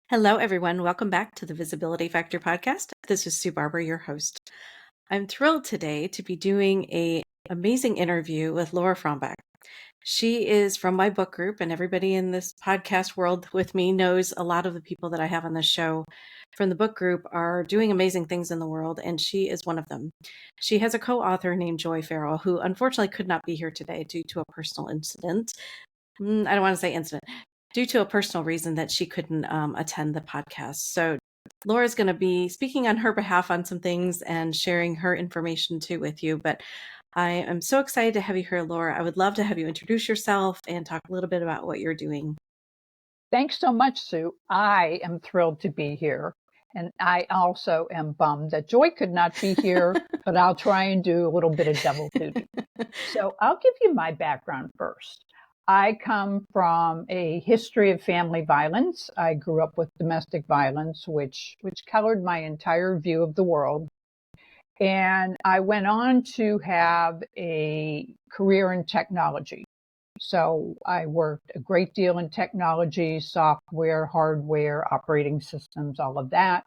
Hello, everyone. Welcome back to the Visibility Factor podcast. This is Sue Barber, your host. I'm thrilled today to be doing an amazing interview with Laura Frombeck. She is from my book group, and everybody in this podcast world with me knows a lot of the people that I have on the show from the book group are doing amazing things in the world, and she is one of them. She has a co-author named Joy Farrell, who unfortunately could not be here today due to a personal incident. I don't want to say incident. Due to a personal reason that she couldn't attend the podcast. So Laura's going to be speaking on her behalf on some things and sharing her information too with you. But I am so excited to have you here, Laura. I would love to have you introduce yourself and talk a little bit about what you're doing. Thanks so much, Sue. I am thrilled to be here. And I also am bummed that Joy could not be here, but I'll try and do a little bit of double duty. So I'll give you my background first. I come from a history of family violence. I grew up with domestic violence, which colored my entire view of the world. And I went on to have a career in technology. So I worked a great deal in technology, software, hardware, operating systems, all of that.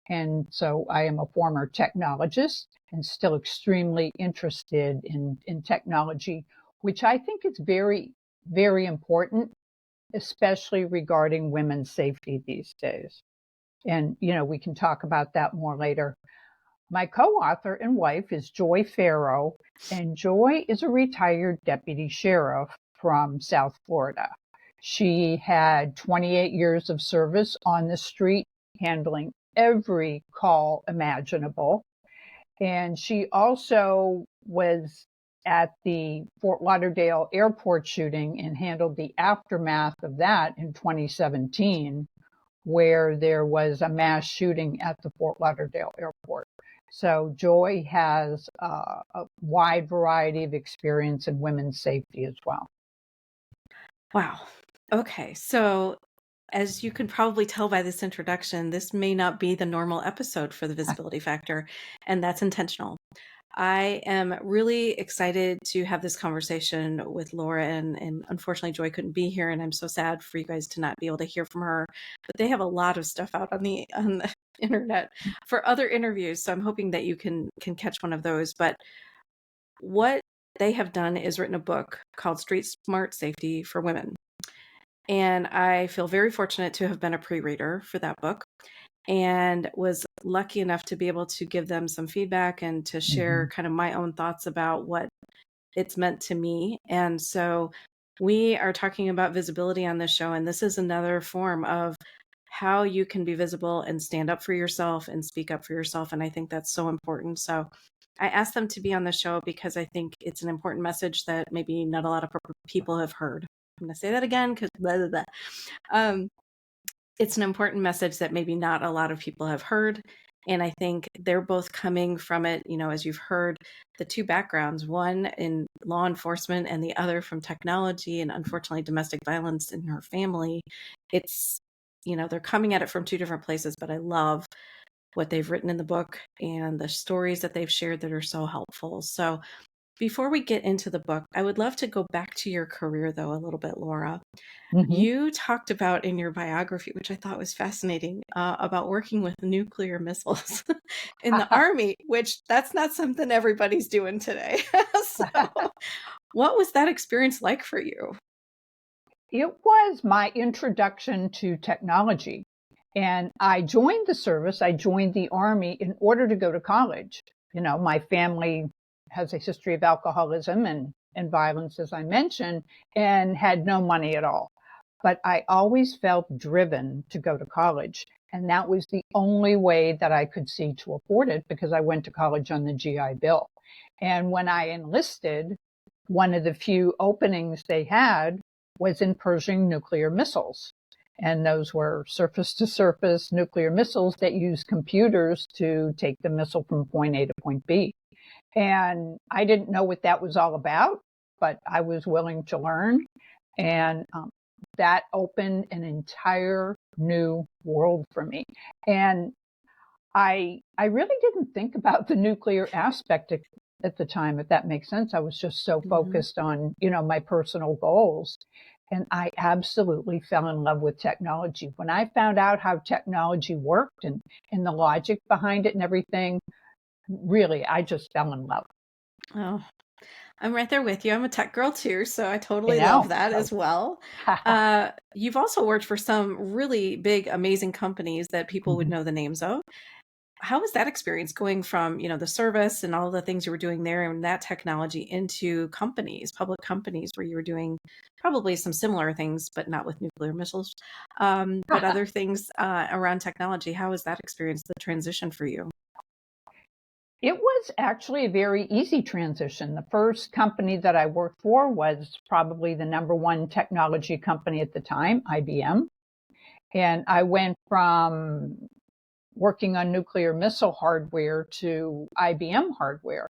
And so I am a former technologist and still extremely interested in technology, which I think is very, very important, especially regarding women's safety these days. And, we can talk about that more later. My co-author and wife is Joy Farrell, and Joy is a retired deputy sheriff from South Florida. She had 28 years of service on the street, handling every call imaginable. And she also was at the Fort Lauderdale airport shooting and handled the aftermath of that in 2017, where there was a mass shooting at the Fort Lauderdale airport. So Joy has a wide variety of experience in women's safety as well. Wow. Okay. So as you can probably tell by this introduction, this may not be the normal episode for the Visibility Factor, and that's intentional. I am really excited to have this conversation with Laura, and unfortunately Joy couldn't be here, and I'm so sad for you guys to not be able to hear from her. But they have a lot of stuff out on the internet for other interviews, so I'm hoping that you can catch one of those. But what they have done is written a book called Street Smart Safety for Women. And I feel very fortunate to have been a pre-reader for that book and was lucky enough to be able to give them some feedback and to share kind of my own thoughts about what it's meant to me. And so we are talking about visibility on this show, and this is another form of how you can be visible and stand up for yourself and speak up for yourself. And I think that's so important. So I asked them to be on the show because I think it's an important message that maybe not a lot of people have heard. I'm going to say that again because blah, blah, blah. It's an important message that maybe not a lot of people have heard. And I think they're both coming from it, as you've heard, the two backgrounds, one in law enforcement and the other from technology and unfortunately domestic violence in her family. It's, they're coming at it from two different places, but I love what they've written in the book and the stories that they've shared that are so helpful. So before we get into the book, I would love to go back to your career, though, a little bit, Laura. You talked about in your biography, which I thought was fascinating, about working with nuclear missiles in the Army, which that's not something everybody's doing today. So what was that experience like for you? It was my introduction to technology. And I joined the service. I joined the Army in order to go to college. My family has a history of alcoholism and violence, as I mentioned, and had no money at all. But I always felt driven to go to college. And that was the only way that I could see to afford it because I went to college on the GI Bill. And when I enlisted, one of the few openings they had was in Pershing nuclear missiles. And those were surface-to-surface nuclear missiles that use computers to take the missile from point A to point B. And I didn't know what that was all about, but I was willing to learn. And that opened an entire new world for me. And I really didn't think about the nuclear aspect at the time, if that makes sense. I was just so focused on, my personal goals. and I absolutely fell in love with technology. When I found out how technology worked and the logic behind it and everything, really, I just fell in love. Oh, I'm right there with you. I'm a tech girl too, so I You totally love know, that so as well. You've also worked for some really big, amazing companies that people would mhm. know the names of. How was that experience going from, the service and all the things you were doing there and that technology into companies, public companies where you were doing probably some similar things, but not with nuclear missiles, but other things around technology? How was that experience, the transition for you? It was actually a very easy transition. The first company that I worked for was probably the number one technology company at the time, IBM. And I went from working on nuclear missile hardware to IBM hardware.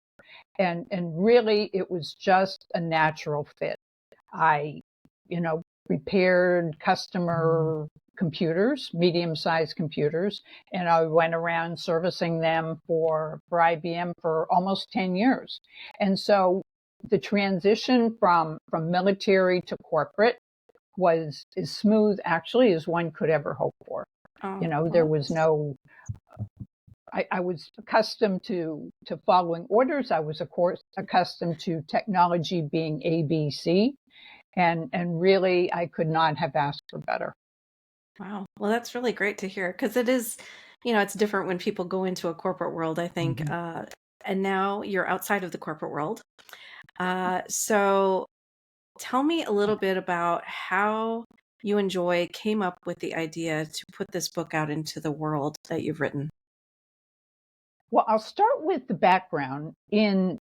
And really, it was just a natural fit. I, you know, repaired customer computers, medium-sized computers, and I went around servicing them for IBM for almost 10 years. And so the transition from military to corporate was as smooth actually as one could ever hope for. Oh, There well, was no I was accustomed to following orders. I was, of course, accustomed to technology being ABC, and really, I could not have asked for better. wow. Well, that's really great to hear because it is, it's different when people go into a corporate world, I think. Mhm. And now you're outside of the corporate world. So tell me a little bit about how you and Joy came up with the idea to put this book out into the world that you've written. Well, I'll start with the background in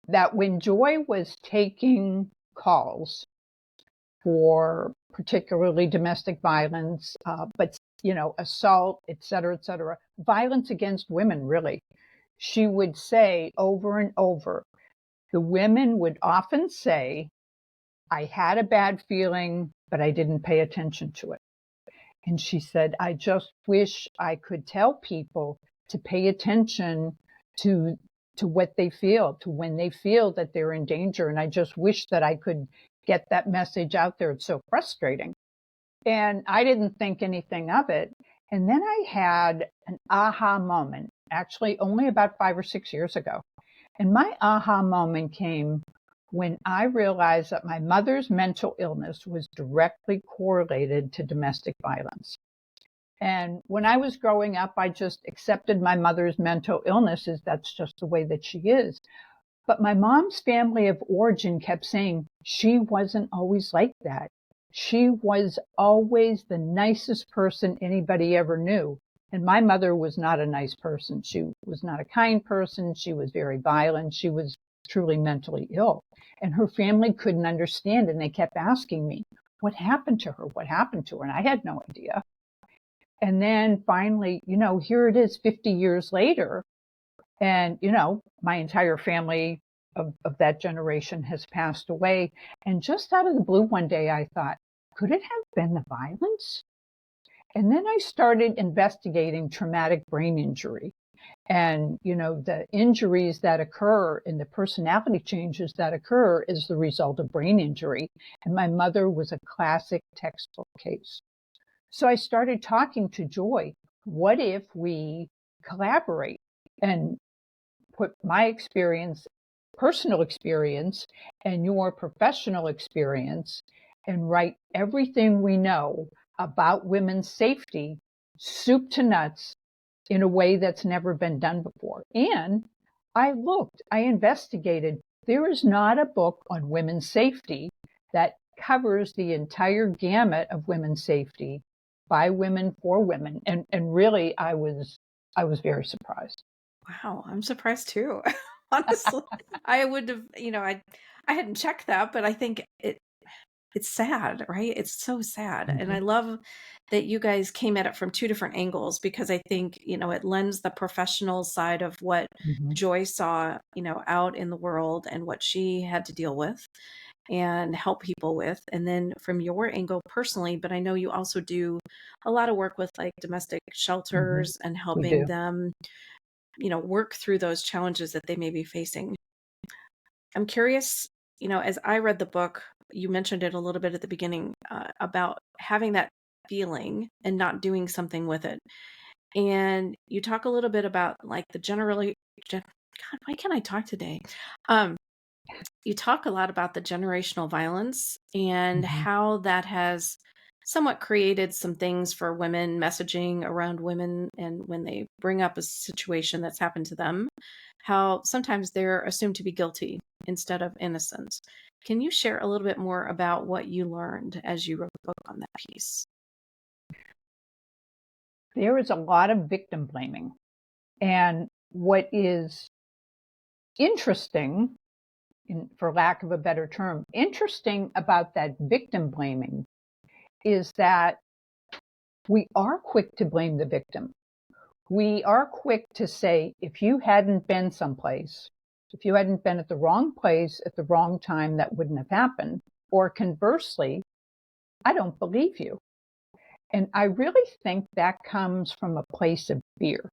that when Joy was taking calls for particularly domestic violence, but assault, et cetera, violence against women, really, she would say over and over, the women would often say, I had a bad feeling, but I didn't pay attention to it. And she said, I just wish I could tell people to pay attention to to what they feel, to when they feel that they're in danger. And I just wish that I could get that message out there. It's so frustrating. And I didn't think anything of it. And then I had an aha moment, actually only about 5 or 6 years ago. And my aha moment came when I realized that my mother's mental illness was directly correlated to domestic violence. And when I was growing up, I just accepted my mother's mental illness as that's just the way that she is. But my mom's family of origin kept saying she wasn't always like that. She was always the nicest person anybody ever knew. And my mother was not a nice person. She was not a kind person. She was very violent. She was truly mentally ill. And her family couldn't understand. And they kept asking me, what happened to her? What happened to her? And I had no idea. And then finally, here it is 50 years later. And, my entire family of that generation has passed away. And just out of the blue one day, I thought, could it have been the violence? And then I started investigating traumatic brain injury and, the injuries that occur and the personality changes that occur as the result of brain injury. And my mother was a classic textbook case. So I started talking to Joy. What if we collaborate and put my experience, personal experience, and your professional experience and write everything we know about women's safety, soup to nuts, in a way that's never been done before. And I investigated. There is not a book on women's safety that covers the entire gamut of women's safety by women for women. And really I was very surprised. Wow, I'm surprised too. Honestly, I would have, I hadn't checked that, but I think it's sad, right? It's so sad. And Mm-hmm. I love that you guys came at it from two different angles because I think, it lends the professional side of what Mm-hmm. Joy saw, out in the world and what she had to deal with and help people with. And then from your angle personally, but I know you also do a lot of work with like domestic Mm-hmm. shelters and We helping do. them, work through those challenges that they may be facing. I'm curious, as I read the book, you mentioned it a little bit at the beginning, about having that feeling and not doing something with it. And you talk a little bit about like the God, why can't I talk today? Um, you talk a lot about the generational violence and Mhm. how that has somewhat created some things for women, messaging around women, and when they bring up a situation that's happened to them, how sometimes they're assumed to be guilty instead of innocent. Can you share a little bit more about what you learned as you wrote the book on that piece? There is a lot of victim blaming. And what is interesting, for lack of a better term, interesting about that victim blaming is that we are quick to blame the victim. We are quick to say, if you hadn't been someplace, if you hadn't been at the wrong place at the wrong time, that wouldn't have happened. Or conversely, I don't believe you. And I really think that comes from a place of fear.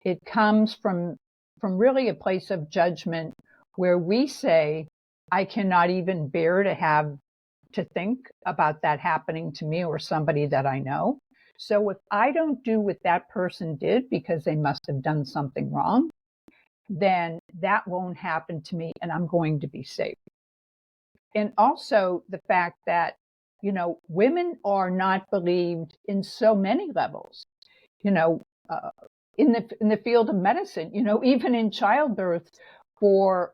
It comes from really a place of judgment where we say, I cannot even bear to think about that happening to me or somebody that I know. So if I don't do what that person did because they must have done something wrong, then that won't happen to me and I'm going to be safe. And also the fact that, women are not believed in so many levels, you know, uh, in the field of medicine, even in childbirth for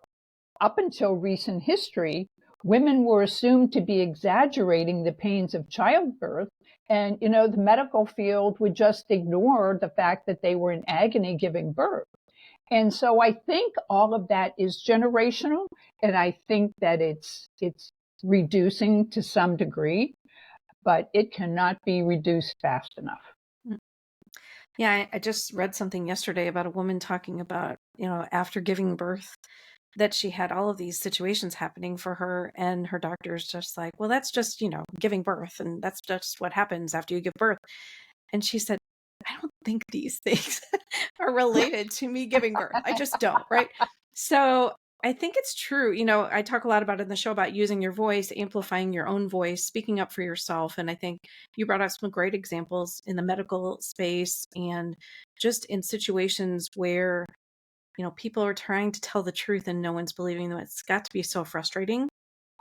up until recent history, women were assumed to be exaggerating the pains of childbirth. And, the medical field would just ignore the fact that they were in agony giving birth. And so I think all of that is generational. And I think that it's reducing to some degree, but it cannot be reduced fast enough. Mm. Yeah, I just read something yesterday about a woman talking about, after giving birth, that she had all of these situations happening for her, and her doctor's just like, well, that's just, giving birth, and that's just what happens after you give birth. And she said, I don't think these things are related to me giving birth. I just don't, right? So I think it's true. I talk a lot about it in the show about using your voice, amplifying your own voice, speaking up for yourself. And I think you brought up some great examples in the medical space and just in situations where, people are trying to tell the truth and no one's believing them. It's got to be so frustrating.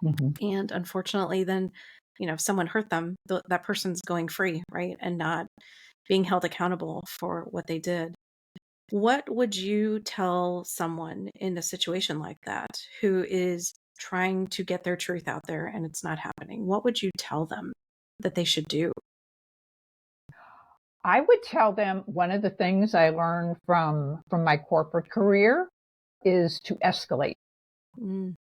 Mhm. And unfortunately, then, if someone hurt them, that person's going free, right? And not being held accountable for what they did. What would you tell someone in a situation like that who is trying to get their truth out there and it's not happening? What would you tell them that they should do? I would tell them one of the things I learned from my corporate career is to escalate. Mm,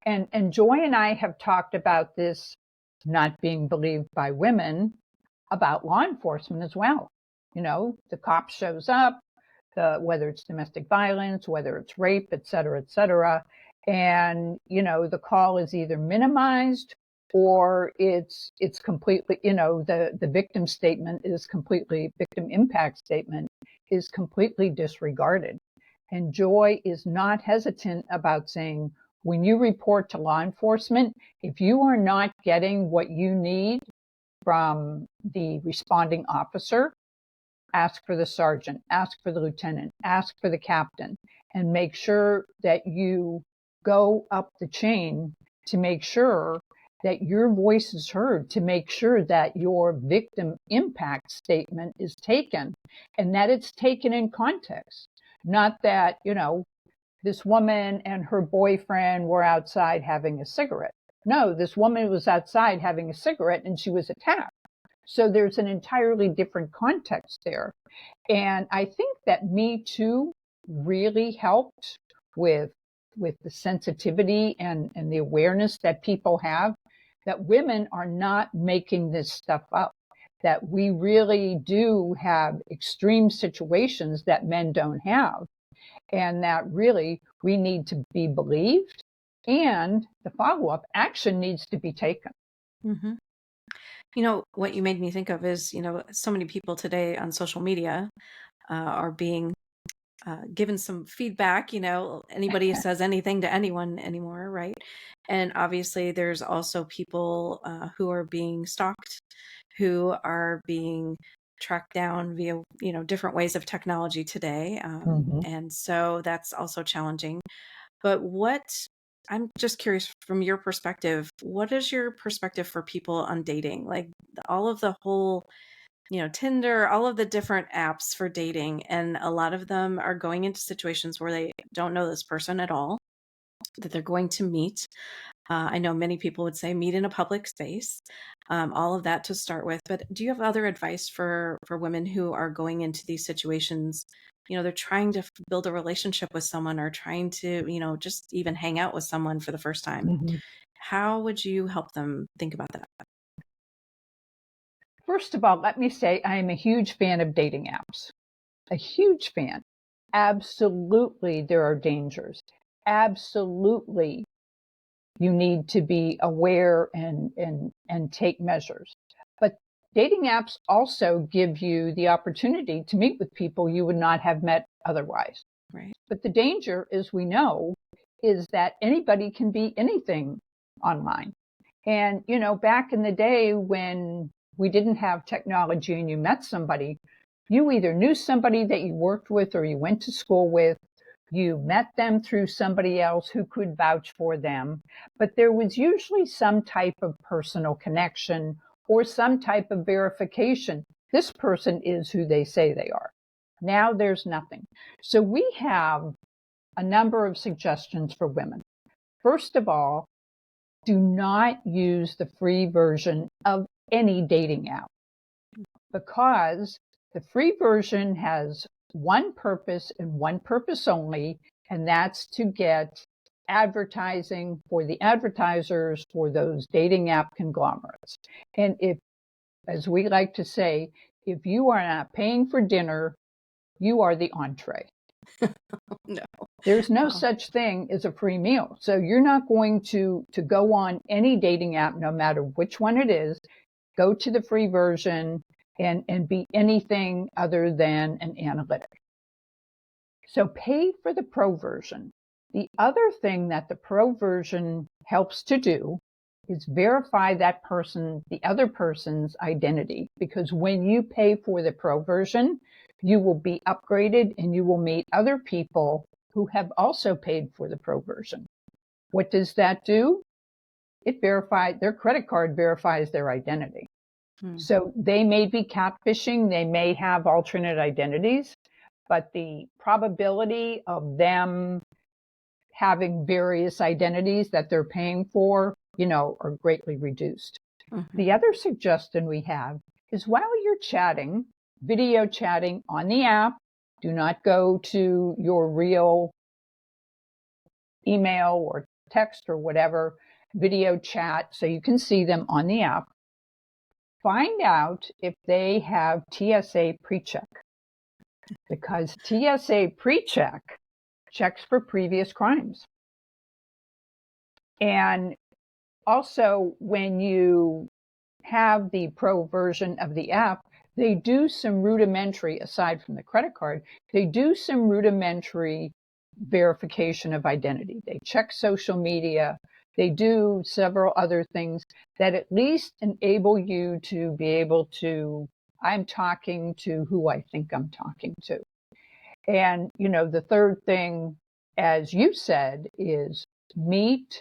And Joy and I have talked about this not being believed by women about law enforcement as well. The cop shows up, whether it's domestic violence, whether it's rape, et cetera, and the call is either minimized or it's completely, the victim impact statement is completely disregarded. And Joy is not hesitant about saying, when you report to law enforcement, if you are not getting what you need from the responding officer, ask for the sergeant, ask for the lieutenant, ask for the captain, and make sure that you go up the chain to make sure that your voice is heard, to make sure that your victim impact statement is taken and that it's taken in context. Not that, this woman and her boyfriend were outside having a cigarette. No, this woman was outside having a cigarette and she was attacked. So there's an entirely different context there. And I think that Me Too really helped with the sensitivity and the awareness that people have that women are not making this stuff up, that we really do have extreme situations that men don't have, and that really we need to be believed, and the follow-up action needs to be taken. hmm what you made me think of is, so many people today on social media are being given some feedback. Anybody says anything to anyone anymore, right? And obviously, there's also people who are being stalked, who are being tracked down via different ways of technology today, Mm-hmm. and so that's also challenging. But I'm just curious from your perspective, what is your perspective for people on dating? Like all of the whole Tinder, all of the different apps for dating, and a lot of them are going into situations where they don't know this person at all, that they're going to meet. I know many people would say meet in a public space, all of that to start with. But do you have other advice for women who are going into these situations? They're trying to build a relationship with someone or trying to, just even hang out with someone for the first time. Mm-hmm. How would you help them think about that? First of all, let me say I am a huge fan of dating apps. A huge fan. Absolutely, there are dangers. Absolutely, you need to be aware and take measures. But dating apps also give you the opportunity to meet with people you would not have met otherwise. Right. But the danger, as we know, is that anybody can be anything online. And, back in the day when we didn't have technology and you met somebody, you either knew somebody that you worked with or you went to school with, you met them through somebody else who could vouch for them, but there was usually some type of personal connection or some type of verification. This person is who they say they are. Now there's nothing. So we have a number of suggestions for women. First of all, do not use the free version of any dating app, because the free version has one purpose and one purpose only, and that's to get advertising for the advertisers for those dating app conglomerates. And if, as we like to say, if you are not paying for dinner, you are the entree. No. There's no Wow. such thing as a free meal. So you're not going to go on any dating app, no matter which one it is, go to the free version and be anything other than an analytic. So pay for the pro version. The other thing that the pro version helps to do is verify that person, the other person's identity, because when you pay for the pro version, you will be upgraded and you will meet other people who have also paid for the pro version. What does that do? Their credit card verifies their identity. So they may be catfishing, they may have alternate identities, but the probability of them having various identities that they're paying for, are greatly reduced. Mm-hmm. The other suggestion we have is while you're chatting, video chatting on the app, do not go to your real email or text or whatever, video chat so you can see them on the app. Find out if they have TSA PreCheck, because TSA PreCheck checks for previous crimes. And also, when you have the pro version of the app, they do some rudimentary, aside from the credit card, they do some rudimentary verification of identity. They check social media. They do several other things that at least enable you to be able to, I'm talking to who I think I'm talking to. And, the third thing, as you said, is meet,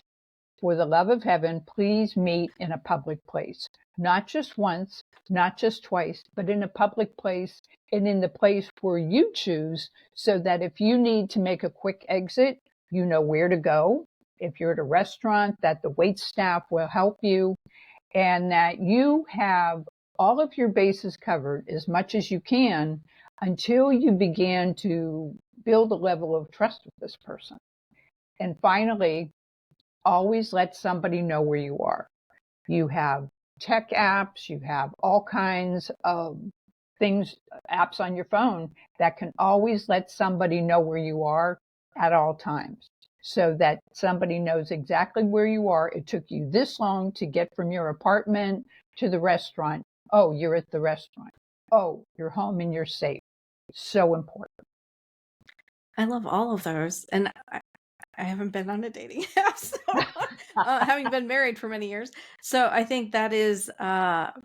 for the love of heaven, please meet in a public place. Not just once, not just twice, but in a public place and in the place where you choose, so that if you need to make a quick exit, you know where to go. If you're at a restaurant, that the wait staff will help you, and that you have all of your bases covered as much as you can until you begin to build a level of trust with this person. And finally, always let somebody know where you are. You have tech apps, you have all kinds of things, apps on your phone that can always let somebody know where you are at all times, so that somebody knows exactly where you are. It took you this long to get from your apartment to the restaurant. Oh, you're at the restaurant. Oh, you're home and you're safe. So important. I love all of those, and I haven't been on a dating app, so, having been married for many years. So I think that is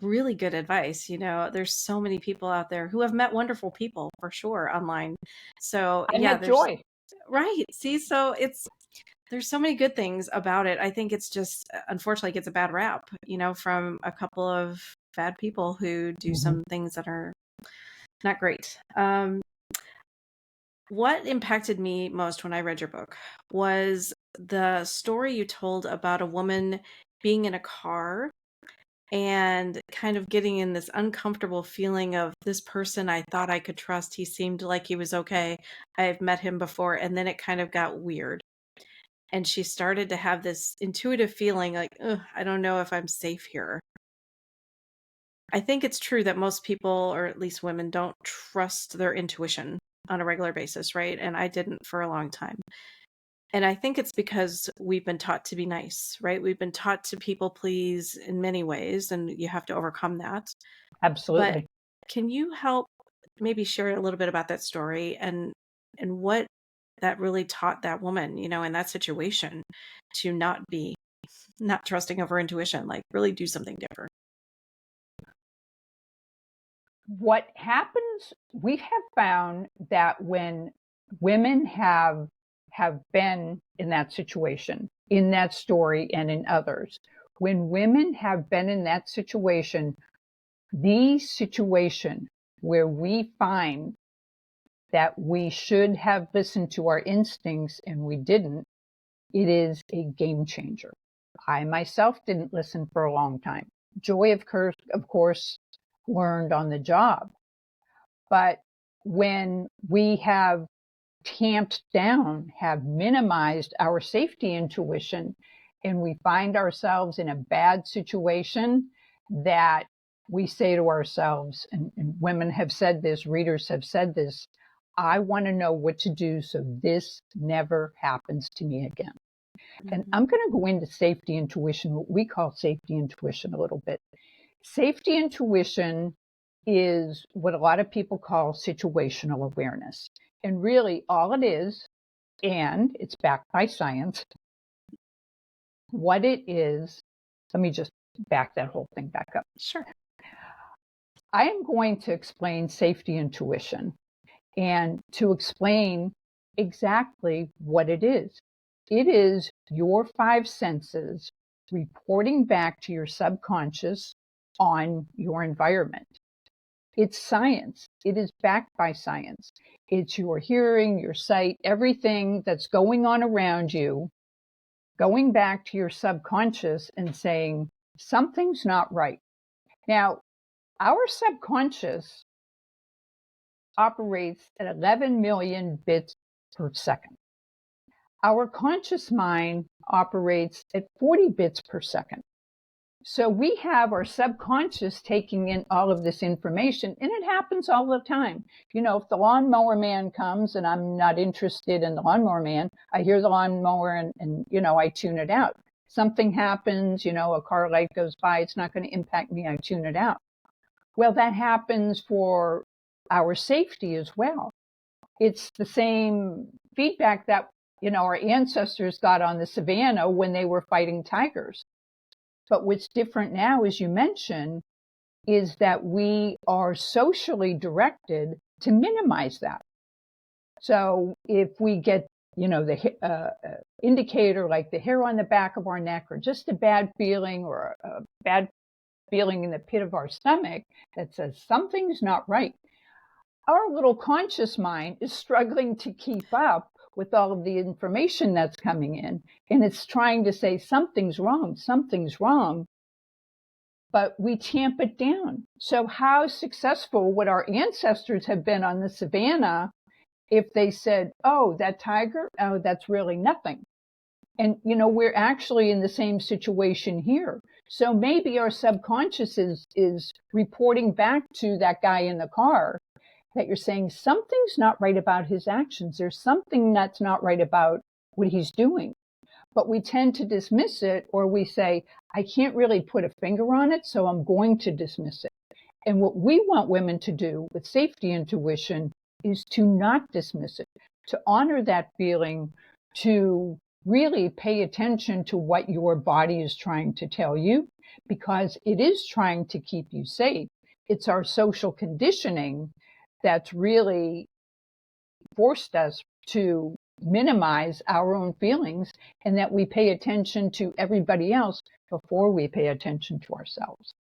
really good advice. There's so many people out there who have met wonderful people for sure online. So I yeah, met Joy. right. See, so there's so many good things about it. I think it's just unfortunately gets a bad rap, from a couple of bad people who do some things that are not great. What impacted me most when I read your book was the story you told about a woman being in a car and kind of getting in this uncomfortable feeling of this person I thought I could trust. He seemed like he was okay. I've met him before. And then it kind of got weird. And she started to have this intuitive feeling like, ugh, I don't know if I'm safe here. I think it's true that most people, or at least women, don't trust their intuition on a regular basis, right? And I didn't for a long time. And I think it's because we've been taught to be nice, right? We've been taught to people please in many ways, and you have to overcome that. But Absolutely. can you help maybe share a little bit about that story and what that really taught that woman, in that situation to not trusting of her intuition, like really do something different? What happens, we have found that when women have been in that situation, in that story and in others, when women have been in that situation, the situation where we find that we should have listened to our instincts and we didn't, it is a game changer. I myself didn't listen for a long time. Joy, of course, learned on the job. But when we have tamped down, have minimized our safety intuition, and we find ourselves in a bad situation, that we say to ourselves, and women have said this, readers have said this, I want to know what to do so this never happens to me again. And Mhm. I'm going to go into safety intuition, what we call safety intuition, a little bit. Safety intuition is what a lot of people call situational awareness. And really, all it is, and it's backed by science, what it is, let me just back that whole thing back up. Sure. I am going to explain safety intuition and to explain exactly what it is. It is your five senses reporting back to your subconscious on your environment. It's science. It is backed by science. It's your hearing, your sight, everything that's going on around you, going back to your subconscious and saying, something's not right. Now, our subconscious operates at 11 million bits per second. Our conscious mind operates at 40 bits per second. So we have our subconscious taking in all of this information, and it happens all the time. If the lawnmower man comes and I'm not interested in the lawnmower man, I hear the lawnmower and I tune it out. Something happens, a car light goes by, it's not going to impact me, I tune it out. Well, that happens for our safety as well. It's the same feedback that, our ancestors got on the savannah when they were fighting tigers. But what's different now, as you mentioned, is that we are socially directed to minimize that. So if we get, the indicator like the hair on the back of our neck, or just a bad feeling, or a bad feeling in the pit of our stomach that says something's not right, our little conscious mind is struggling to keep up with all of the information that's coming in. And it's trying to say something's wrong, but we tamp it down. So how successful would our ancestors have been on the savannah if they said, oh, that tiger, oh, that's really nothing. And, we're actually in the same situation here. So maybe our subconscious is reporting back to that guy in the car that you're saying something's not right about his actions. There's something that's not right about what he's doing. But we tend to dismiss it, or we say, I can't really put a finger on it, so I'm going to dismiss it. And what we want women to do with safety intuition is to not dismiss it, to honor that feeling, to really pay attention to what your body is trying to tell you, because it is trying to keep you safe. It's our social conditioning that's really forced us to minimize our own feelings, and that we pay attention to everybody else before we pay attention to ourselves.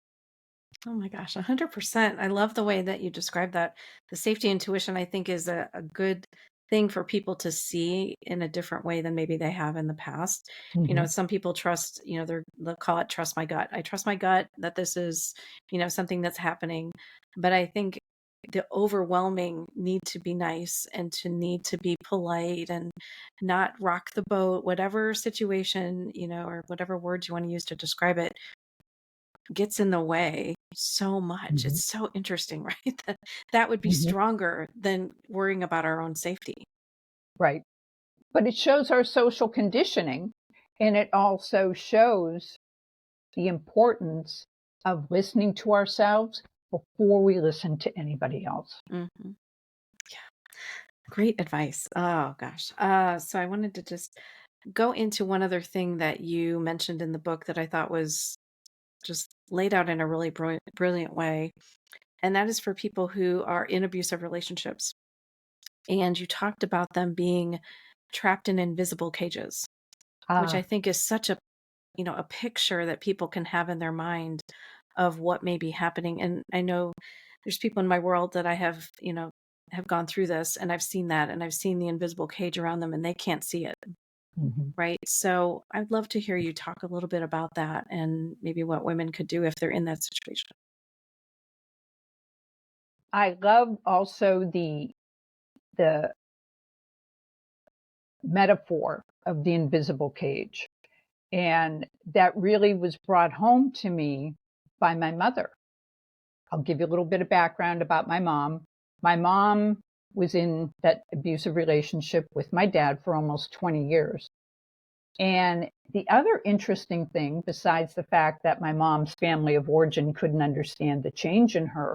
Oh my gosh, 100%. I love the way that you describe that. The safety intuition, I think, is a good thing for people to see in a different way than maybe they have in the past. Mm-hmm. Some people trust, they'll call it trust my gut. I trust my gut that this is, something that's happening. But I think the overwhelming need to be nice and to need to be polite and not rock the boat, whatever situation, or whatever words you want to use to describe it gets in the way so much. Mm-hmm. It's so interesting, right? That would be Mm-hmm. stronger than worrying about our own safety. Right. But it shows our social conditioning, and it also shows the importance of listening to ourselves before we listen to anybody else. Hmm. Great advice. Oh gosh. So I wanted to just go into one other thing that you mentioned in the book that I thought was just laid out in a really brilliant way. And that is for people who are in abusive relationships. And you talked about them being trapped in invisible cages, which I Ah, think is such a picture that people can have in their mind of what may be happening. And I know there's people in my world that I have gone through this, and I've seen that, and I've seen the invisible cage around them and they can't see it. mhm. Right. So I'd love to hear you talk a little bit about that and maybe what women could do if they're in that situation. I love also the metaphor of the invisible cage. And that really was brought home to me by my mother. I'll give you a little bit of background about my mom. My mom was in that abusive relationship with my dad for almost 20 years. And the other interesting thing, besides the fact that my mom's family of origin couldn't understand the change in her,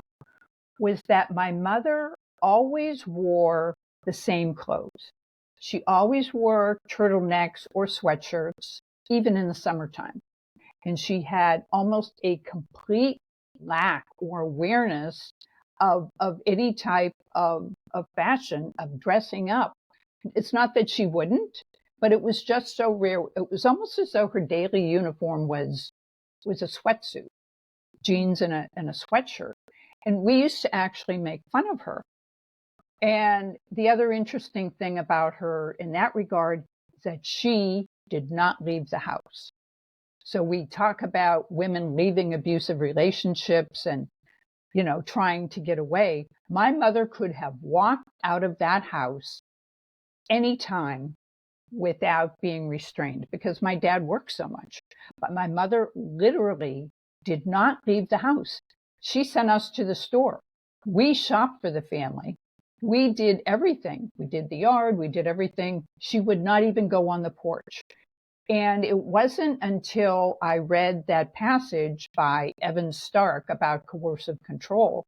was that my mother always wore the same clothes. She always wore turtlenecks or sweatshirts, even in the summertime. And she had almost a complete lack or awareness of any type of fashion, of dressing up. It's not that she wouldn't, but it was just so rare. It was almost as though her daily uniform was a sweatsuit, jeans and a sweatshirt. And we used to actually make fun of her. And the other interesting thing about her in that regard is that she did not leave the house. So we talk about women leaving abusive relationships and, trying to get away. My mother could have walked out of that house anytime without being restrained because my dad worked so much. But my mother literally did not leave the house. She sent us to the store. We shopped for the family. We did everything. We did the yard. We did everything. She would not even go on the porch. And it wasn't until I read that passage by Evan Stark about coercive control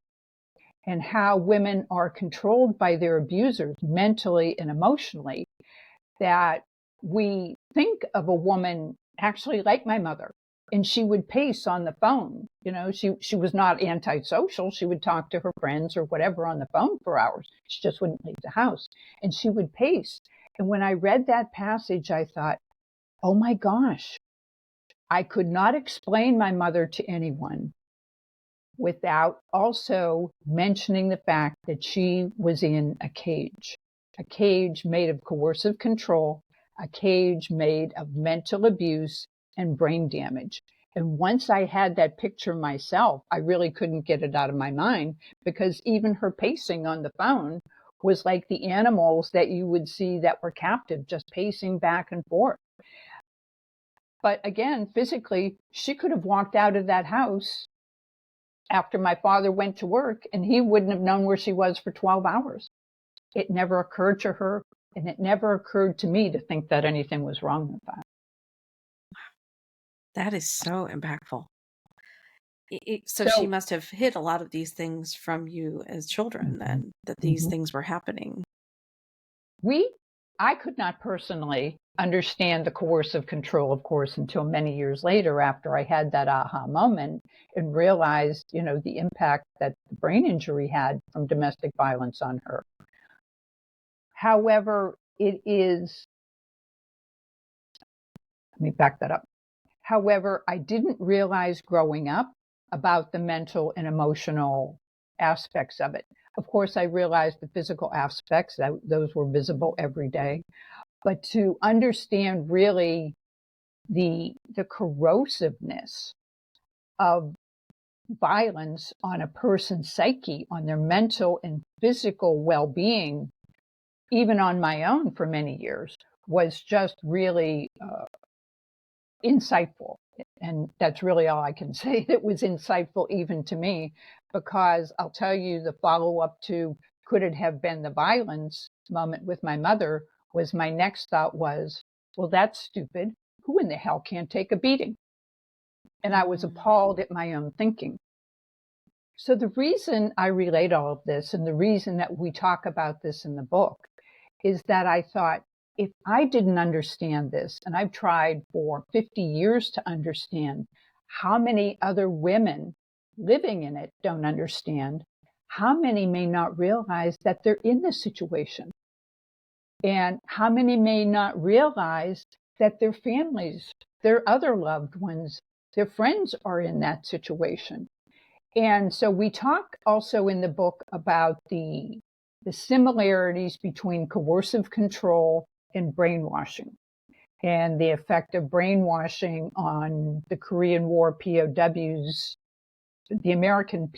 and how women are controlled by their abusers mentally and emotionally that we think of a woman actually like my mother. And she would pace on the phone. She was not antisocial. She would talk to her friends or whatever on the phone for hours. She just wouldn't leave the house. And she would pace. And when I read that passage, I thought, oh my gosh, I could not explain my mother to anyone without also mentioning the fact that she was in a cage made of coercive control, a cage made of mental abuse and brain damage. And once I had that picture myself, I really couldn't get it out of my mind because even her pacing on the phone was like the animals that you would see that were captive, just pacing back and forth. But again, physically, she could have walked out of that house after my father went to work and he wouldn't have known where she was for 12 hours. It never occurred to her, and it never occurred to me to think that anything was wrong with that. That is so impactful. So she So, must have hid a lot of these things from you as children mhm, then, that these mhm. things were happening. I could not personally understand the coercive control, of course, until many years later after I had that aha moment and realized, the impact that the brain injury had from domestic violence on her. However, let me back that up. However, I didn't realize growing up about the mental and emotional aspects of it. Of course, I realized the physical aspects, that those were visible every day. But to understand really the corrosiveness of violence on a person's psyche, on their mental and physical well-being, even on my own for many years, was just really insightful. And that's really all I can say. It was insightful even to me, because I'll tell you, the follow-up to could it have been the violence moment with my mother was, my next thought was, well, that's stupid. Who in the hell can't take a beating? And I was appalled at my own thinking. So the reason I relate all of this, and the reason that we talk about this in the book, is that I thought, if I didn't understand this, and I've tried for 50 years to understand, how many other women living in it don't understand? How many may not realize that they're in this situation? And how many may not realize that their families, their other loved ones, their friends are in that situation? And so we talk also in the book about the similarities between coercive control and brainwashing, and the effect of brainwashing on the Korean War POWs, the American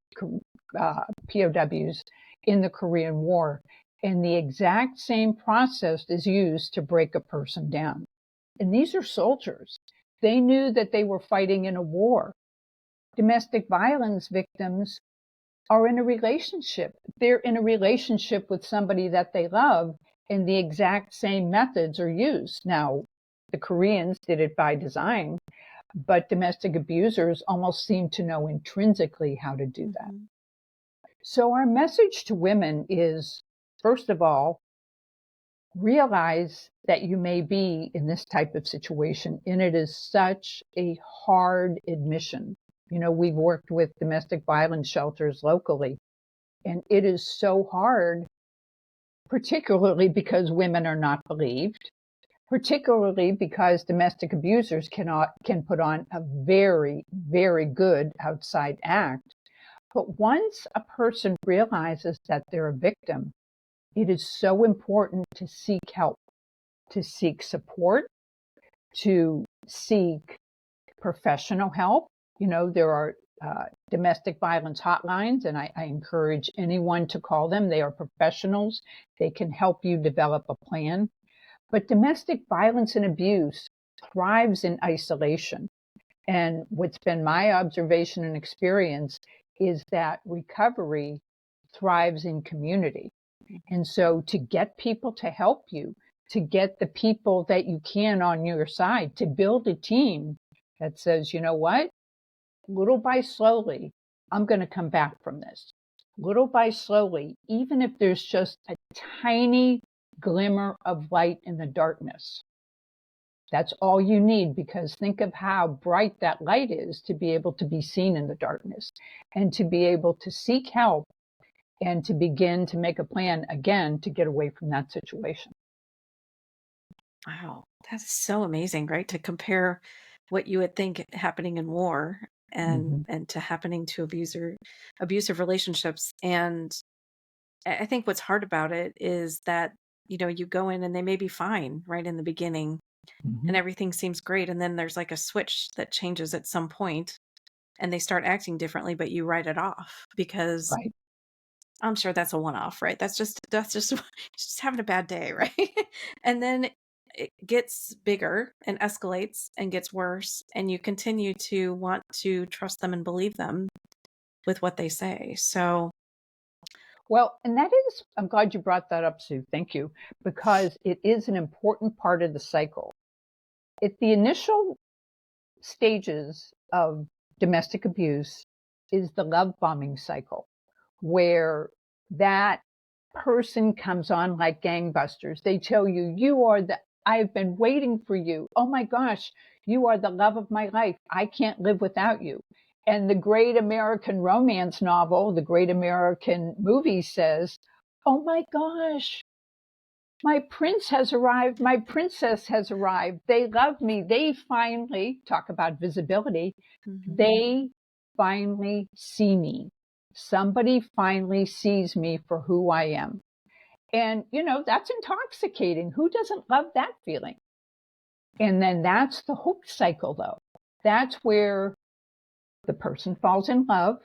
POWs in the Korean War. And the exact same process is used to break a person down. And these are soldiers. They knew that they were fighting in a war. Domestic violence victims are in a relationship. They're in a relationship with somebody that they love, and the exact same methods are used. Now, the Koreans did it by design, but domestic abusers almost seem to know intrinsically how to do that. So our message to women is, first of all, realize that you may be in this type of situation, and it is such a hard admission. We've worked with domestic violence shelters locally, and it is so hard, particularly because women are not believed, particularly because domestic abusers can put on a very, very good outside act. But once a person realizes that they're a victim, it is so important to seek help, to seek support, to seek professional help. There are domestic violence hotlines, and I encourage anyone to call them. They are professionals. They can help you develop a plan. But domestic violence and abuse thrives in isolation. And what's been my observation and experience is that recovery thrives in community. And so to get people to help you, to get the people that you can on your side, to build a team that says, you know what, little by slowly, I'm going to come back from this. Little by slowly, even if there's just a tiny glimmer of light in the darkness. That's all you need, because think of how bright that light is to be able to be seen in the darkness, and to be able to seek help and to begin to make a plan again to get away from that situation. Wow, that's so amazing, right? To compare what you would think happening in war and to happening to abusive relationships. And I think what's hard about it is that, you go in and they may be fine right in the beginning and everything seems great. And then there's like a switch that changes at some point and they start acting differently, but you write it off because Right. I'm sure that's a one-off, right? That's just just having a bad day, right? And then it gets bigger and escalates and gets worse, and you continue to want to trust them and believe them with what they say. So, Well, and I'm glad you brought that up, Sue. Thank you, because it is an important part of the cycle. At the initial stages of domestic abuse is the love bombing cycle, where that person comes on like gangbusters. They tell you, I've been waiting for you. Oh my gosh, you are the love of my life. I can't live without you. And the great American romance novel, the great American movie says, oh my gosh, my prince has arrived. My princess has arrived. They love me. They finally, talk about visibility, Mhm. they finally see me. Somebody finally sees me for who I am. And, that's intoxicating. Who doesn't love that feeling? And then that's the hope cycle, though. That's where the person falls in love.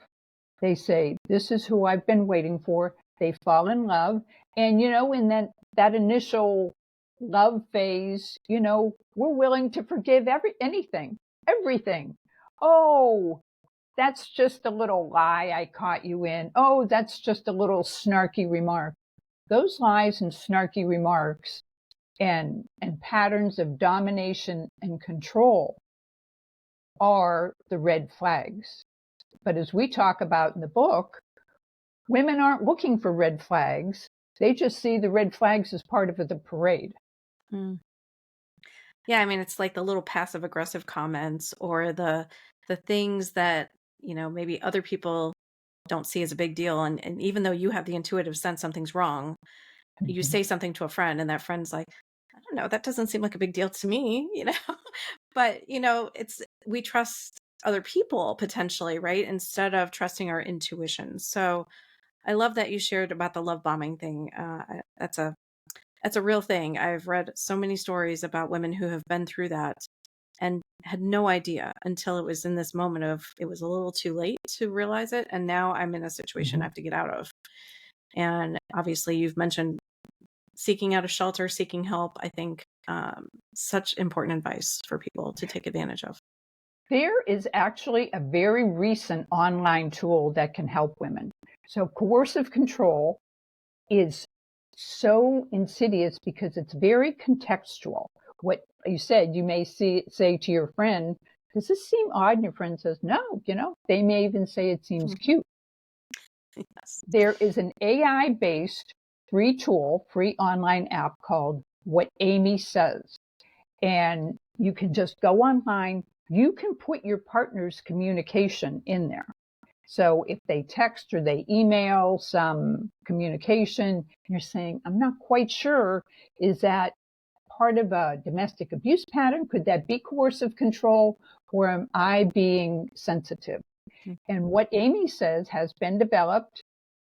They say, this is who I've been waiting for. They fall in love. And, in that initial love phase, we're willing to forgive everything. Oh, that's just a little lie I caught you in. Oh, that's just a little snarky remark. Those lies and snarky remarks and patterns of domination and control are the red flags. But as we talk about in the book, women aren't looking for red flags. They just see the red flags as part of the parade. Mm. Yeah, I mean, it's like the little passive aggressive comments or the things that, maybe other people don't see as a big deal. And even though you have the intuitive sense something's wrong, you Mhm. say something to a friend and that friend's like, I don't know, that doesn't seem like a big deal to me. But, we trust other people potentially, right? Instead of trusting our intuition. So I love that you shared about the love bombing thing. That's a real thing. I've read so many stories about women who have been through that and had no idea until it was in this moment of it was a little too late to realize it. And now I'm in a situation I Mhm. have to get out of. And obviously, you've mentioned seeking out a shelter, seeking help. I think such important advice for people to take advantage of. There is actually a very recent online tool that can help women. So, coercive control is so insidious because it's very contextual. What you said, you may say to your friend, does this seem odd? And your friend says, no, they may even say it seems Mhm. cute. Yes. There is an AI based free online app called What Amy Says. And you can just go online. You can put your partner's communication in there. So if they text or they email some communication, and you're saying, I'm not quite sure, is that part of a domestic abuse pattern? Could that be coercive control? Or am I being sensitive? Mhm. And what Amy says has been developed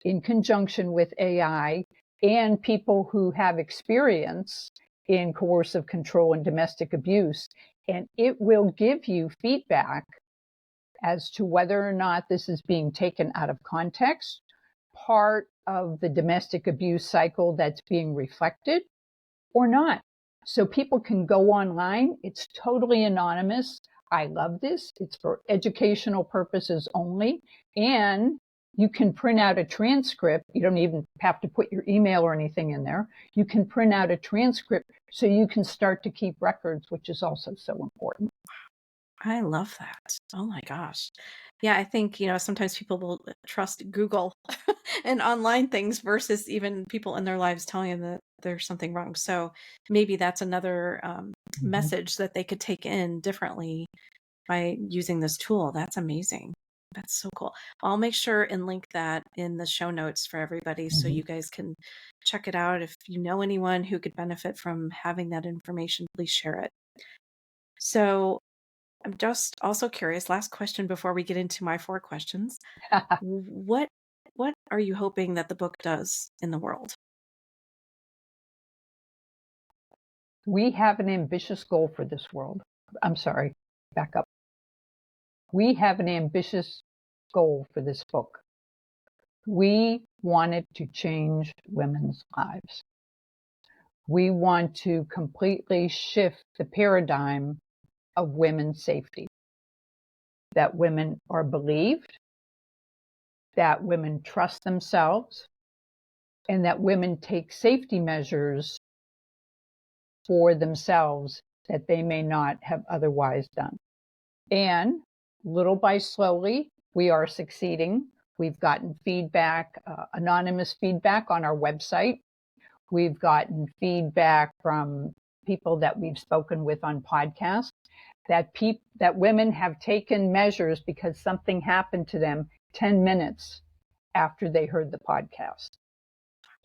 in conjunction with AI and people who have experience in coercive control and domestic abuse. And it will give you feedback as to whether or not this is being taken out of context, part of the domestic abuse cycle that's being reflected, or not. So people can go online. It's totally anonymous. I love this. It's for educational purposes only. And you can print out a transcript. You don't even have to put your email or anything in there. You can print out a transcript so you can start to keep records, which is also so important. I love that. Oh my gosh. Yeah, I think, sometimes people will trust Google and online things versus even people in their lives telling them that there's something wrong. So maybe that's another Mhm. message that they could take in differently by using this tool. That's amazing. That's so cool. I'll make sure and link that in the show notes for everybody so Mhm. you guys can check it out. If you know anyone who could benefit from having that information, please share it. So I'm just also curious, last question before we get into my 4 questions. What what are you hoping that the book does in the world? We have an ambitious goal for this world. I'm sorry, back up. We have an ambitious goal for this book. We wanted to change women's lives. We want to completely shift the paradigm of women's safety, that women are believed, that women trust themselves, and that women take safety measures for themselves that they may not have otherwise done. And little by slowly, we are succeeding. We've gotten feedback, anonymous feedback on our website. We've gotten feedback from people that we've spoken with on podcasts that women have taken measures because something happened to them 10 minutes after they heard the podcast.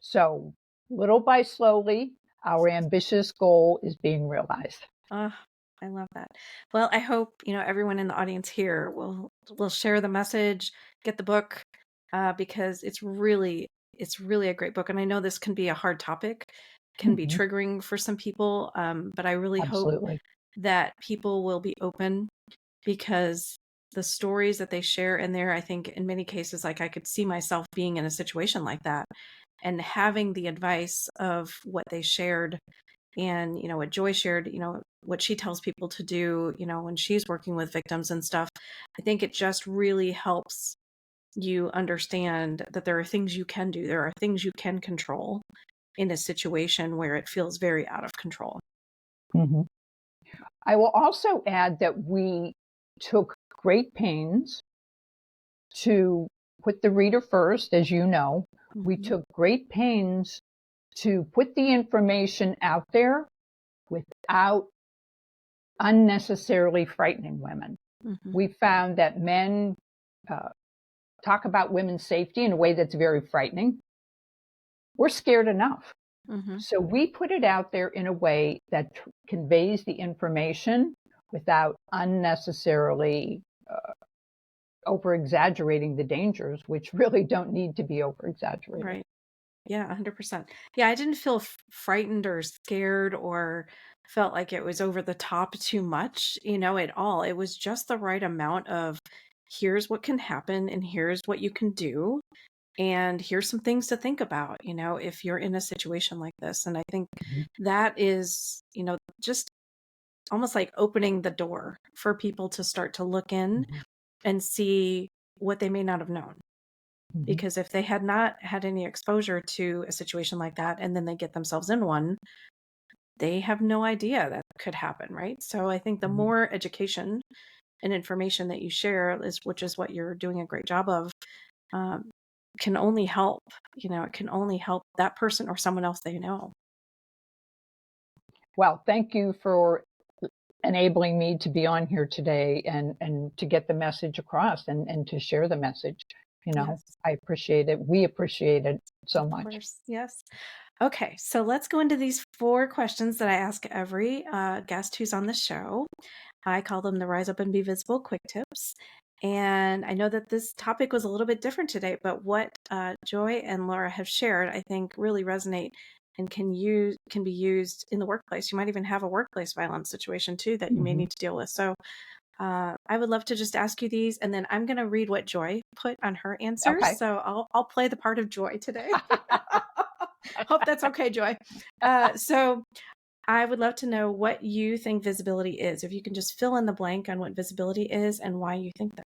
So little by slowly, our ambitious goal is being realized. Oh, I love that. Well, I hope, everyone in the audience here will share the message, get the book, because it's really a great book. And I know this can be a hard topic, can be Mhm. triggering for some people. But I really hope Absolutely. that people will be open, because the stories that they share in there, I think in many cases, like I could see myself being in a situation like that, and having the advice of what they shared, and what Joy shared, what she tells people to do, when she's working with victims and stuff. I think it just really helps you understand that there are things you can do, there are things you can control in a situation where it feels very out of control. Mhm. I will also add that we took great pains to put the reader first, as you know. We Mhm. took great pains to put the information out there without unnecessarily frightening women. Mhm. We found that men uh, talk about women's safety in a way that's very frightening. We're scared enough. Mhm. So we put it out there in a way that conveys the information without unnecessarily over exaggerating the dangers, which really don't need to be over exaggerated. Right. Yeah, 100%. Yeah, I didn't feel frightened or scared or felt like it was over the top too much, at all. It was just the right amount of, here's what can happen and here's what you can do. And here's some things to think about, if you're in a situation like this. And I think Mhm. that is, just almost like opening the door for people to start to look in Mhm. and see what they may not have known. Mhm. Because if they had not had any exposure to a situation like that, and then they get themselves in one, they have no idea that could happen, right? So I think the Mhm. more education and information that you share, which is what you're doing a great job of, um, can only help. It can only help that person or someone else they know. Well, thank you for enabling me to be on here today and to get the message across and to share the message. Yes, I appreciate it. We appreciate it so of much. course. Yes. Okay, so let's go into these 4 questions that I ask every guest who's on the show. I call them the Rise Up and Be Visible quick tips. And I know that this topic was a little bit different today, but what Joy and Laura have shared, I think, really resonate and can be used in the workplace. You might even have a workplace violence situation too that you may Mhm. need to deal with. So I would love to just ask you these, and then I'm going to read what Joy put on her answers. Okay. So I'll play the part of Joy today. Hope that's okay, Joy. So I would love to know what you think visibility is. If you can just fill in the blank on what visibility is and why you think that.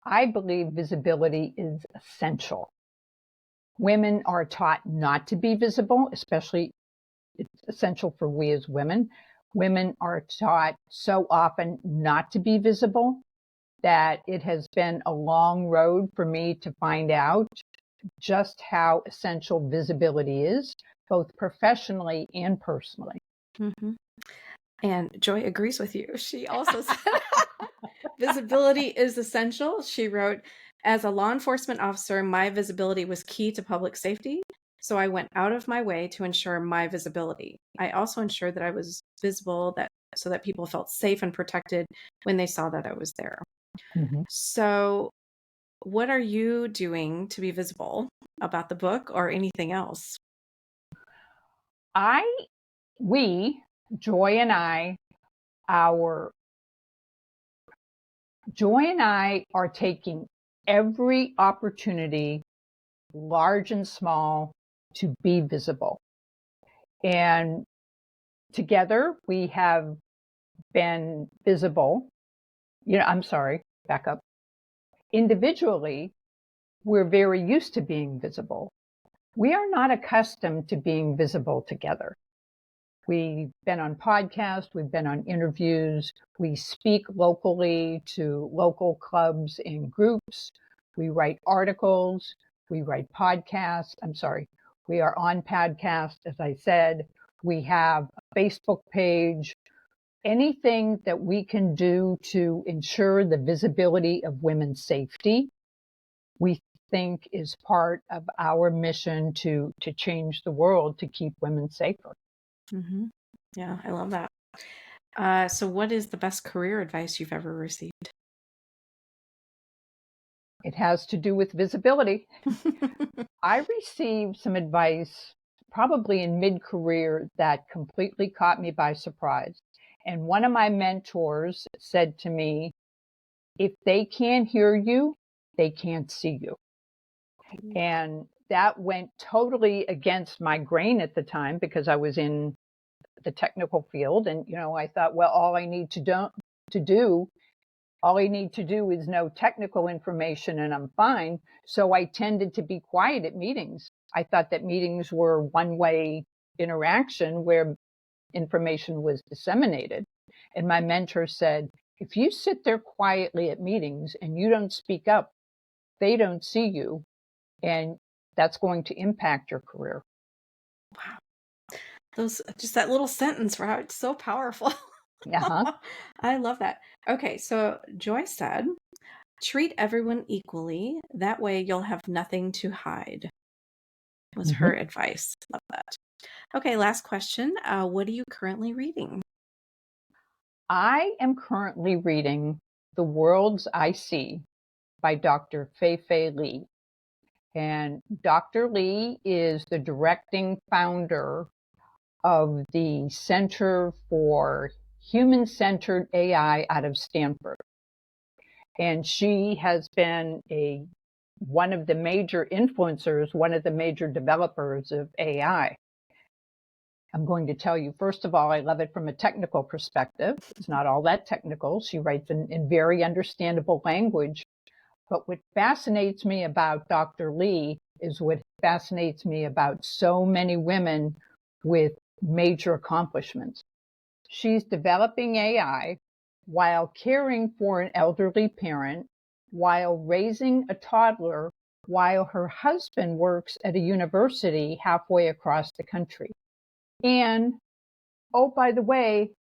I believe visibility is essential. Women are taught not to be visible, especially it's essential for we as women. Women are taught so often not to be visible that it has been a long road for me to find out just how essential visibility is, both professionally and personally. Hmm. And Joy agrees with you. She also said visibility is essential. She wrote, as a law enforcement officer, my visibility was key to public safety. So I went out of my way to ensure my visibility. I also ensured that I was visible so that people felt safe and protected when they saw that I was there. Mhm. So what are you doing to be visible about the book or anything else? I, we, Joy and our Joy and I are taking every opportunity, large and small, to be visible. And together we have been visible. I'm sorry, back up. Individually, we're very used to being visible. We are not accustomed to being visible together. We've been on podcasts, we've been on interviews, we speak locally to local clubs and groups, we write articles, we write podcasts. I'm sorry, we are on podcasts, as I said. We have a Facebook page. Anything that we can do to ensure the visibility of women's safety, we think is part of our mission to change the world, to keep women safer. Mm-hmm. Yeah, I love that. So what is the best career advice you've ever received? It has to do with visibility. I received some advice probably in mid-career that completely caught me by surprise. And one of my mentors said to me, if they can't hear you, they can't see you. And that went totally against my grain at the time because I was in the technical field. And, I thought, well, all I need to do is know technical information and I'm fine. So I tended to be quiet at meetings. I thought that meetings were one-way interaction where information was disseminated. And my mentor said, if you sit there quietly at meetings and you don't speak up, they don't see you, and that's going to impact your career. Wow. Just that little sentence, right? It's so powerful. Uh-huh. I love that. Okay, so Joy said, treat everyone equally. That way you'll have nothing to hide, was her advice. Love that. Okay, last question. What are you currently reading? I am currently reading The Worlds I See by Dr. Fei Li. And Dr. Li is the directing founder of the Center for Human-Centered AI out of Stanford. And she has been one of the major influencers, one of the major developers of AI. I'm going to tell you, first of all, I love it from a technical perspective. It's not all that technical. She writes in very understandable language. But what fascinates me about Dr. Li is what fascinates me about so many women with major accomplishments. She's developing AI while caring for an elderly parent, while raising a toddler, while her husband works at a university halfway across the country. And, oh, by the way,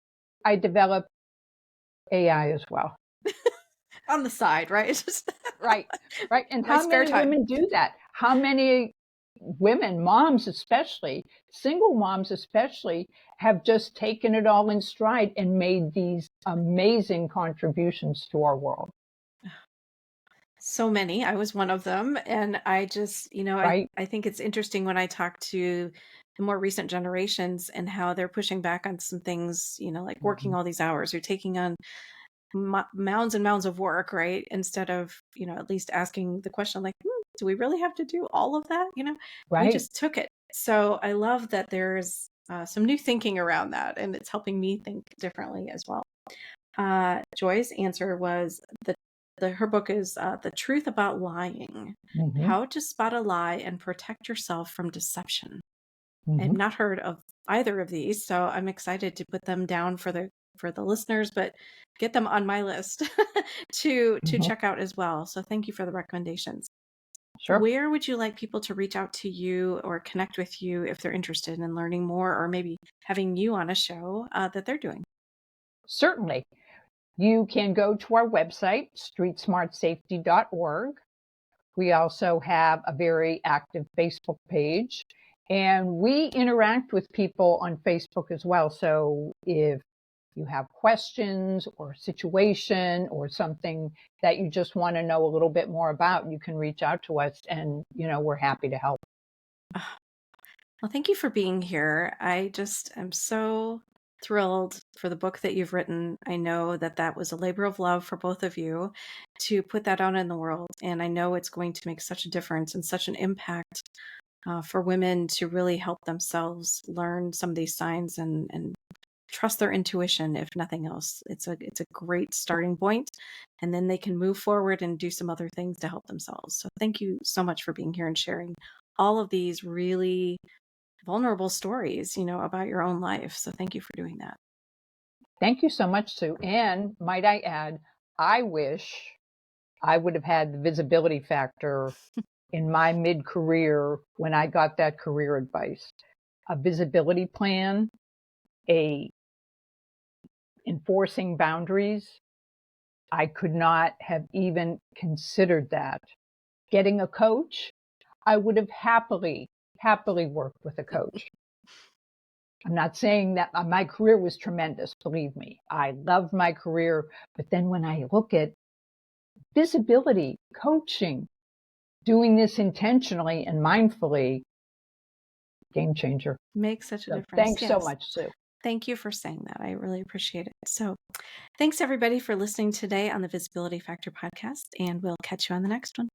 I develop AI as well. On the side, right? Right. And My how spare many time. women do that? How many women, moms especially, single moms especially, have just taken it all in stride and made these amazing contributions to our world? So many. I was one of them. And I just, Right? I think it's interesting when I talk to the more recent generations and how they're pushing back on some things, like working all these hours or taking on mounds and mounds of work, right? Instead of, at least asking the question like, do we really have to do all of that? We Right. just took it. So I love that there's some new thinking around that, and it's helping me think differently as well. Joy's answer was her book is The Truth About Lying, Mm-hmm. How to Spot a Lie and Protect Yourself from Deception. I've Mm-hmm. not heard of either of these, so I'm excited to put them down for the listeners, but get them on my list to Mm-hmm. check out as well. So thank you for the recommendations. Sure. Where would you like people to reach out to you or connect with you if they're interested in learning more, or maybe having you on a show that they're doing? Certainly. You can go to our website, streetsmartsafety.org. We also have a very active Facebook page, and we interact with people on Facebook as well. So if you have questions or situation or something that you just want to know a little bit more about, you can reach out to us, and we're happy to help. Well, thank you for being here. I just am so thrilled for the book that you've written. I know that that was a labor of love for both of you to put that out in the world. And I know it's going to make such a difference and such an impact for women to really help themselves learn some of these signs and trust their intuition, if nothing else. It's a great starting point, and then they can move forward and do some other things to help themselves. So thank you so much for being here and sharing all of these really vulnerable stories, about your own life. So thank you for doing that. Thank you so much, Sue. And might I add, I wish I would have had the visibility factor in my mid-career when I got that career advice. A visibility plan, a enforcing boundaries. I could not have even considered that. Getting a coach, I would have happily worked with a coach. I'm not saying that my career was tremendous, believe me. I loved my career, but then when I look at visibility, coaching, doing this intentionally and mindfully, game changer. Makes such a So difference. thanks so Yes. much, Sue. Thank you for saying that. I really appreciate it. So, thanks everybody for listening today on the Visibility Factor podcast, and we'll catch you on the next one.